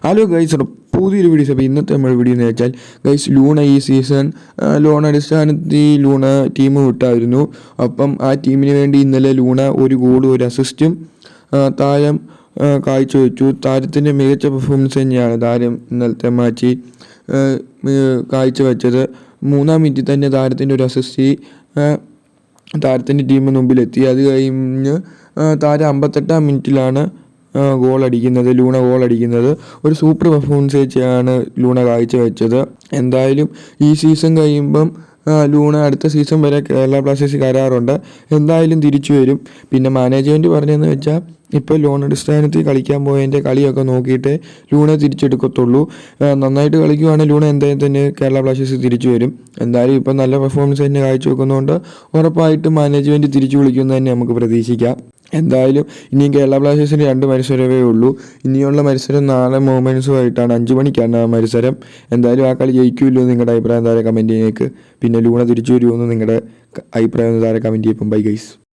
Hello guys, പുതിയൊരു videos. അപ്പോൾ ഇന്നത്തെ നമ്മുടെ വീഡിയോ എന്ന് വെച്ചാൽ ഗൈസ്, ലൂണ ഈ സീസൺ ലോൺ അടിസ്ഥാനത്തിൽ ലൂണ ടീം വിട്ടായിരുന്നു. അപ്പം ആ ടീമിന് വേണ്ടി ഇന്നലെ ലൂണ ഒരു ഗോളും ഒരു അസിസ്റ്റും താരം കാഴ്ചവെച്ചു. താരത്തിൻ്റെ മികച്ച പെർഫോമൻസ് തന്നെയാണ് താരം ഇന്നലത്തെ മാച്ചിൽ കാഴ്ചവെച്ചത്. 3-ാം മിനിറ്റിൽ തന്നെ താരത്തിൻ്റെ ഒരു അസിസ്റ്റ് താരത്തിൻ്റെ ടീമിന് മുമ്പിലെത്തി. അത് കഴിഞ്ഞ് താരം 58-ാം മിനിറ്റിലാണ് ലൂണ ഗോൾ അടിക്കുന്നത്. ഒരു സൂപ്പർ പെർഫോമൻസ് വെച്ചാണ് ലൂണ കാഴ്ചവെച്ചത്. എന്തായാലും ഈ സീസൺ കഴിയുമ്പം ലൂണ അടുത്ത സീസൺ വരെ കേരള ബ്ലാസ്റ്റേഴ്സ് കരാറുണ്ട്. എന്തായാലും തിരിച്ചു വരും. പിന്നെ മാനേജ്മെൻറ്റ് പറഞ്ഞതെന്ന് വെച്ചാൽ ഇപ്പോൾ ലോൺ അടിസ്ഥാനത്തിൽ കളിക്കാൻ പോയതിൻ്റെ കളിയൊക്കെ നോക്കിയിട്ട് ലൂണ തിരിച്ചെടുക്കത്തുള്ളൂ. നന്നായിട്ട് കളിക്കുവാണെങ്കിൽ ലൂണ എന്തായാലും തന്നെ കേരള ബ്ലാസ്റ്റേഴ്സ് തിരിച്ചു വരും. എന്തായാലും ഇപ്പം നല്ല പെർഫോമൻസ് തന്നെ കാഴ്ചവെക്കുന്നതുകൊണ്ട് ഉറപ്പായിട്ടും മാനേജ്മെൻറ്റ് തിരിച്ചു വിളിക്കുന്നത് തന്നെ നമുക്ക് പ്രതീക്ഷിക്കാം. എന്തായാലും ഇനിയും കേരള ബ്ലാസ്റ്റേഴ്സിന് 2 മത്സരമേ ഉള്ളൂ. ഇനിയുള്ള മത്സരം നാളെ മൊമെൻസുമായിട്ടാണ്. 5 മണിക്കാണ് ആ മത്സരം. എന്തായാലും ആ കളി ജയിക്കുമല്ലോ നിങ്ങളുടെ അഭിപ്രായം താഴെ കമൻറ്റ് ചെയ്യേക്ക്. പിന്നെ ലൂണ തിരിച്ചു വരുമോ എന്ന് നിങ്ങളുടെ അഭിപ്രായം താഴെ കമൻറ്റ് ചെയ്യും. Bye guys.